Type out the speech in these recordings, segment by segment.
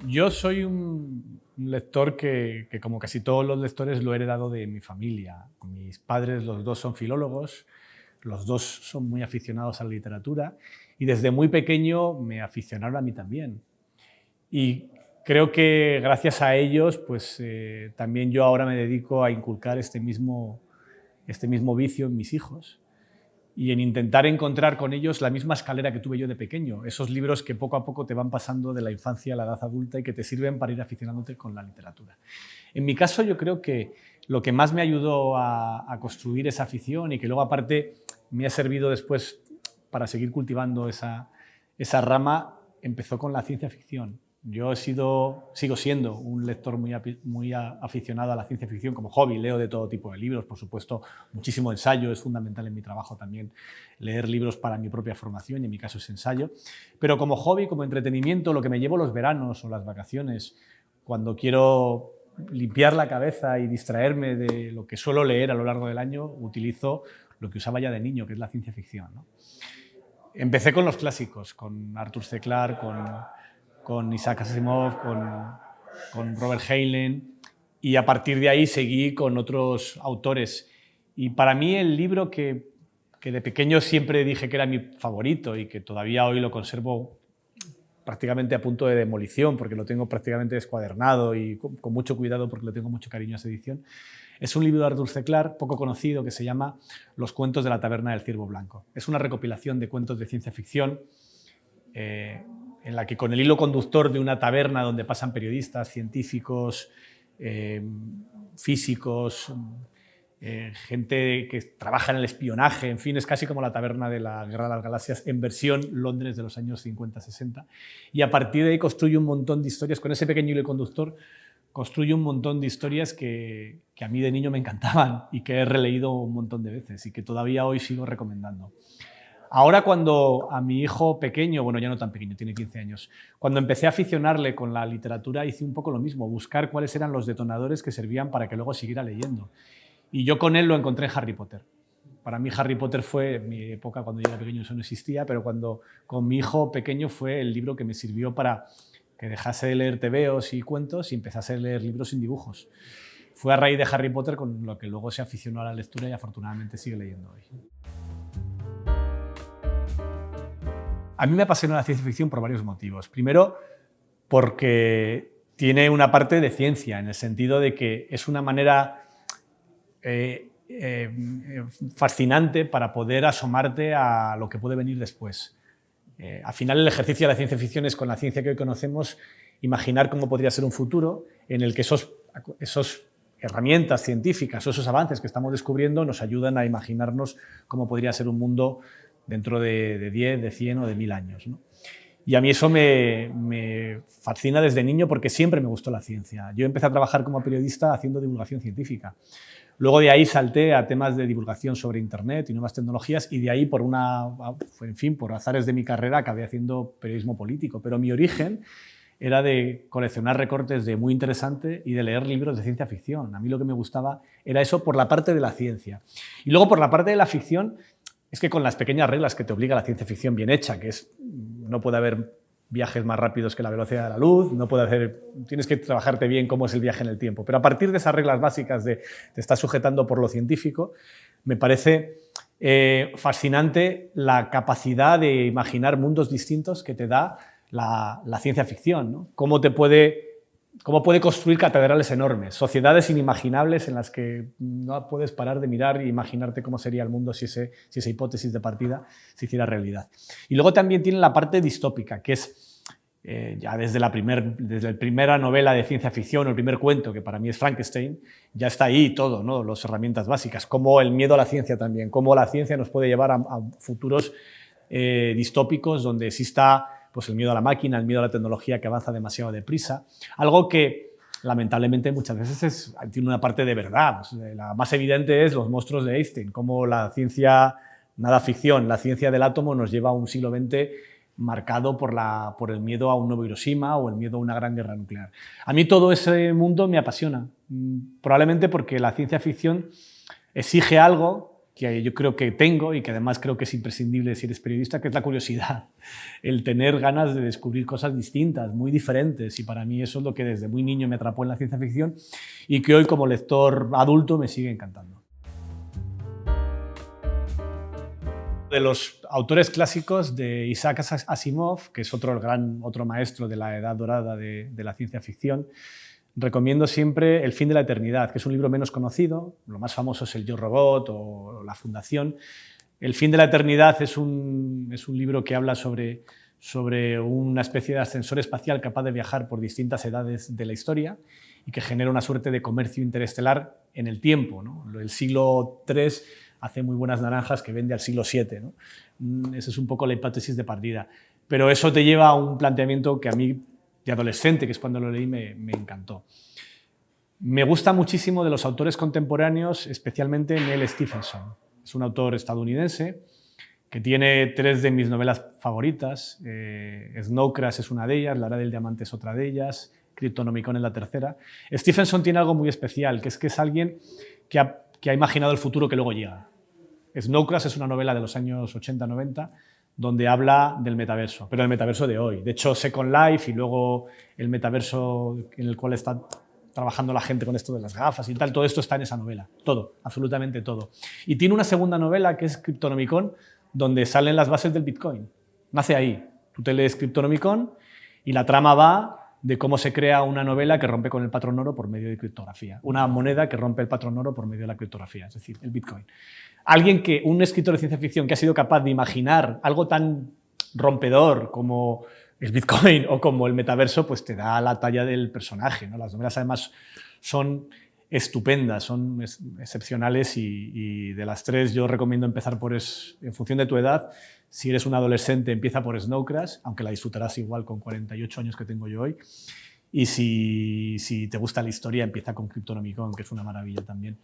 Yo soy un lector que, como casi todos los lectores, lo he heredado de mi familia. Mis padres, los dos son filólogos, los dos son muy aficionados a la literatura y desde muy pequeño me aficionaron a mí también. Y creo que gracias a ellos, pues también yo ahora me dedico a inculcar este mismo vicio en mis hijos y en intentar encontrar con ellos la misma escalera que tuve yo de pequeño, esos libros que poco a poco te van pasando de la infancia a la edad adulta y que te sirven para ir aficionándote con la literatura. En mi caso, yo creo que lo que más me ayudó a construir esa afición y que luego aparte me ha servido después para seguir cultivando esa rama, empezó con la ciencia ficción. Yo sigo siendo un lector muy aficionado a la ciencia ficción como hobby. Leo de todo tipo de libros, por supuesto, muchísimo ensayo. Es fundamental en mi trabajo también leer libros para mi propia formación, y en mi caso es ensayo. Pero como hobby, como entretenimiento, lo que me llevo los veranos o las vacaciones, cuando quiero limpiar la cabeza y distraerme de lo que suelo leer a lo largo del año, utilizo lo que usaba ya de niño, que es la ciencia ficción, ¿no? Empecé con los clásicos, con Arthur C. Clarke, con Isaac Asimov, con Robert Heinlein, y a partir de ahí seguí con otros autores. Y para mí el libro que de pequeño siempre dije que era mi favorito y que todavía hoy lo conservo prácticamente a punto de demolición, porque lo tengo prácticamente descuadernado y con mucho cuidado porque le tengo mucho cariño a esa edición, es un libro de Arthur C. Clarke, poco conocido, que se llama Los cuentos de la taberna del ciervo blanco. Es una recopilación de cuentos de ciencia ficción en la que, con el hilo conductor de una taberna donde pasan periodistas, científicos, físicos, gente que trabaja en el espionaje, en fin, es casi como la taberna de la Guerra de las Galaxias en versión Londres de los años 50-60. Y a partir de ahí construye un montón de historias, con ese pequeño hilo conductor, construye un montón de historias que a mí de niño me encantaban y que he releído un montón de veces y que todavía hoy sigo recomendando. Ahora, cuando a mi hijo pequeño, bueno, ya no tan pequeño, tiene 15 años, cuando empecé a aficionarle con la literatura, hice un poco lo mismo, buscar cuáles eran los detonadores que servían para que luego siguiera leyendo. Y yo con él lo encontré en Harry Potter. Para mí Harry Potter fue, en mi época cuando yo era pequeño eso no existía, pero con mi hijo pequeño fue el libro que me sirvió para que dejase de leer tebeos y cuentos y empezase a leer libros sin dibujos. Fue a raíz de Harry Potter con lo que luego se aficionó a la lectura y afortunadamente sigue leyendo hoy. A mí me apasiona la ciencia ficción por varios motivos. Primero, porque tiene una parte de ciencia, en el sentido de que es una manera fascinante para poder asomarte a lo que puede venir después. Al final, el ejercicio de la ciencia ficción es, con la ciencia que hoy conocemos, imaginar cómo podría ser un futuro en el que esos herramientas científicas o esos avances que estamos descubriendo nos ayudan a imaginarnos cómo podría ser un mundo dentro de 10, de 100 o de 1000 años, ¿no? Y a mí eso me fascina desde niño porque siempre me gustó la ciencia. Yo empecé a trabajar como periodista haciendo divulgación científica. Luego de ahí salté a temas de divulgación sobre Internet y nuevas tecnologías y de ahí, por azares de mi carrera, acabé haciendo periodismo político. Pero mi origen era de coleccionar recortes de Muy Interesante y de leer libros de ciencia ficción. A mí lo que me gustaba era eso por la parte de la ciencia. Y luego, por la parte de la ficción, es que con las pequeñas reglas que te obliga la ciencia ficción bien hecha, que es no puede haber viajes más rápidos que la velocidad de la luz, tienes que trabajarte bien cómo es el viaje en el tiempo. Pero a partir de esas reglas básicas de te estás sujetando por lo científico, me parece fascinante la capacidad de imaginar mundos distintos que te da la ciencia ficción, ¿no? Cómo puede construir catedrales enormes, sociedades inimaginables en las que no puedes parar de mirar e imaginarte cómo sería el mundo si esa hipótesis de partida se hiciera realidad. Y luego también tiene la parte distópica, que es ya desde la primera novela de ciencia ficción o el primer cuento, que para mí es Frankenstein, ya está ahí todo, ¿no? Las herramientas básicas, como el miedo a la ciencia también, cómo la ciencia nos puede llevar a futuros distópicos donde exista pues el miedo a la máquina, el miedo a la tecnología que avanza demasiado deprisa, algo que lamentablemente muchas veces tiene una parte de verdad. La más evidente es los monstruos de Einstein, cómo la ciencia, nada ficción, la ciencia del átomo nos lleva a un siglo XX marcado por el miedo a un nuevo Hiroshima o el miedo a una gran guerra nuclear. A mí todo ese mundo me apasiona, probablemente porque la ciencia ficción exige algo que yo creo que tengo y que además creo que es imprescindible si eres periodista, que es la curiosidad, el tener ganas de descubrir cosas distintas, muy diferentes, y para mí eso es lo que desde muy niño me atrapó en la ciencia ficción y que hoy como lector adulto me sigue encantando. De los autores clásicos de Isaac Asimov, que es otro maestro de la edad dorada de la ciencia ficción, recomiendo siempre El fin de la eternidad, que es un libro menos conocido. Lo más famoso es El Yo Robot o La Fundación. El fin de la eternidad es un libro que habla sobre una especie de ascensor espacial capaz de viajar por distintas edades de la historia y que genera una suerte de comercio interestelar en el tiempo, ¿no? El siglo III hace muy buenas naranjas que vende al siglo VII, ¿no? Esa es un poco la hipótesis de partida. Pero eso te lleva a un planteamiento que a mí, de adolescente, que es cuando lo leí, me encantó. Me gusta muchísimo de los autores contemporáneos, especialmente Neal Stephenson. Es un autor estadounidense que tiene 3 de mis novelas favoritas. Snow Crash es una de ellas, La Era del Diamante es otra de ellas, Cryptonomicon es la tercera. Stephenson tiene algo muy especial, que es alguien que ha imaginado el futuro que luego llega. Snow Crash es una novela de los años 80-90, donde habla del metaverso, pero el metaverso de hoy. De hecho, Second Life y luego el metaverso en el cual está trabajando la gente con esto de las gafas y tal, todo esto está en esa novela, todo, absolutamente todo. Y tiene una segunda novela que es Cryptonomicon, donde salen las bases del Bitcoin. Nace ahí. Tú te lees Cryptonomicon y la trama va de cómo se crea una novela que rompe con el patrón oro por medio de criptografía. Una moneda que rompe el patrón oro por medio de la criptografía, es decir, el Bitcoin. Un escritor de ciencia ficción que ha sido capaz de imaginar algo tan rompedor como el Bitcoin o como el metaverso, pues te da la talla del personaje, ¿no? Las novelas además son estupendas, son excepcionales y de las 3 yo recomiendo empezar en función de tu edad. Si eres un adolescente, empieza por Snow Crash, aunque la disfrutarás igual con 48 años que tengo yo hoy. Y si te gusta la historia, empieza con Cryptonomicon, que es una maravilla también.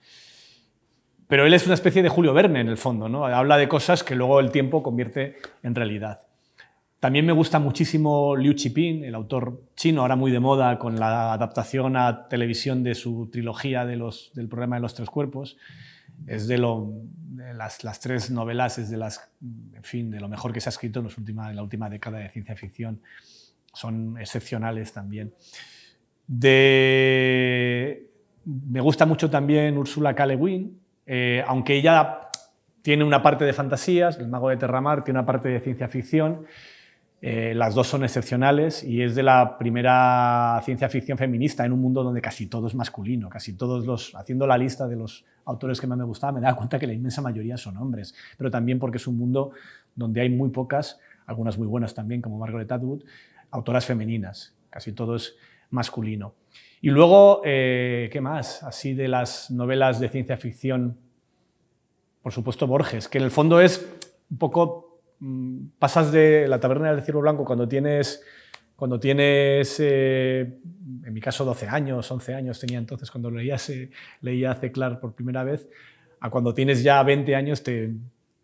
Pero él es una especie de Julio Verne, en el fondo, ¿no? Habla de cosas que luego el tiempo convierte en realidad. También me gusta muchísimo Liu Cixin, el autor chino, ahora muy de moda con la adaptación a televisión de su trilogía del problema de los 3 cuerpos. Es de las 3 novelas, es de lo mejor que se ha escrito en la última década de ciencia ficción. Son excepcionales también. Me gusta mucho también Ursula K. Le Guin, aunque ella tiene una parte de fantasías, El mago de Terramar tiene una parte de ciencia ficción. Las 2 son excepcionales y es de la primera ciencia ficción feminista en un mundo donde casi todo es masculino, haciendo la lista de los autores que más me gustaban, me daba cuenta que la inmensa mayoría son hombres, pero también porque es un mundo donde hay muy pocas, algunas muy buenas también, como Margaret Atwood, autoras femeninas, casi todo es masculino. Y luego, ¿qué más? Así de las novelas de ciencia ficción, por supuesto Borges, que en el fondo es un poco... Pasas de La taberna del ciervo blanco cuando tienes en mi caso 12 años, 11 años tenía entonces cuando leía a C. Clarke por primera vez, a cuando tienes ya 20 años te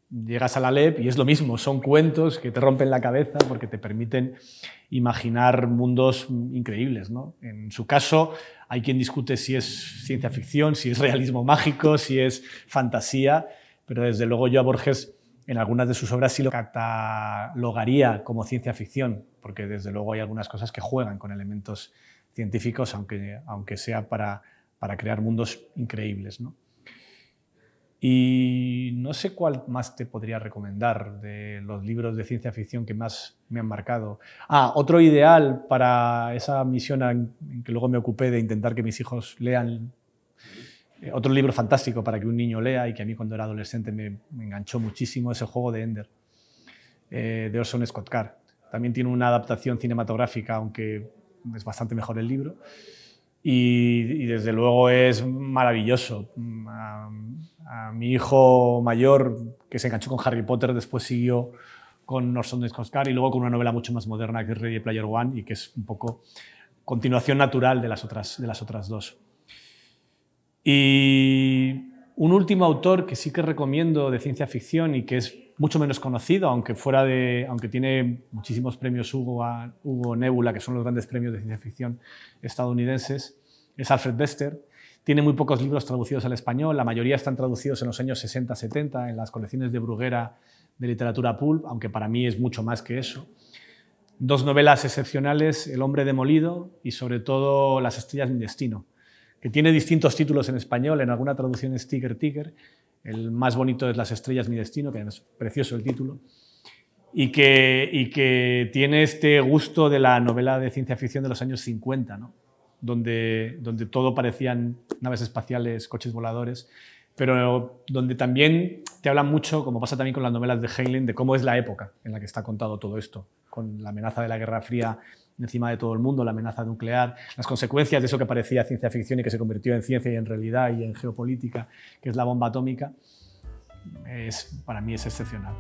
llegas a la LEP y es lo mismo, son cuentos que te rompen la cabeza porque te permiten imaginar mundos increíbles, ¿no? En su caso hay quien discute si es ciencia ficción, si es realismo mágico, si es fantasía, pero desde luego yo a Borges en algunas de sus obras sí lo catalogaría como ciencia ficción, porque desde luego hay algunas cosas que juegan con elementos científicos, aunque sea para crear mundos increíbles, ¿no? Y no sé cuál más te podría recomendar de los libros de ciencia ficción que más me han marcado. Otro ideal para esa misión en que luego me ocupé de intentar que mis hijos lean. Otro libro fantástico para que un niño lea y que a mí cuando era adolescente me enganchó muchísimo es El juego de Ender, de Orson Scott Card. También tiene una adaptación cinematográfica, aunque es bastante mejor el libro. Y desde luego es maravilloso. A mi hijo mayor, que se enganchó con Harry Potter, después siguió con Orson Scott Card y luego con una novela mucho más moderna que es Ready Player One y que es un poco continuación natural de las otras 2. Y un último autor que sí que recomiendo de ciencia ficción y que es mucho menos conocido, aunque tiene muchísimos premios Hugo, Nebula, que son los grandes premios de ciencia ficción estadounidenses, es Alfred Bester. Tiene muy pocos libros traducidos al español, la mayoría están traducidos en los años 60-70 en las colecciones de Bruguera de literatura pulp, aunque para mí es mucho más que eso. 2 novelas excepcionales, El hombre demolido y sobre todo Las estrellas de mi destino, que tiene distintos títulos en español, en alguna traducción es Tiger Tiger, el más bonito es Las estrellas de mi destino, que es precioso el título, y que tiene este gusto de la novela de ciencia ficción de los años 50, ¿no? donde todo parecían naves espaciales, coches voladores, pero donde también te hablan mucho, como pasa también con las novelas de Heinlein, de cómo es la época en la que está contado todo esto, con la amenaza de la Guerra Fría encima de todo el mundo, la amenaza nuclear, las consecuencias de eso que parecía ciencia ficción y que se convirtió en ciencia y en realidad y en geopolítica, que es la bomba atómica, para mí es excepcional.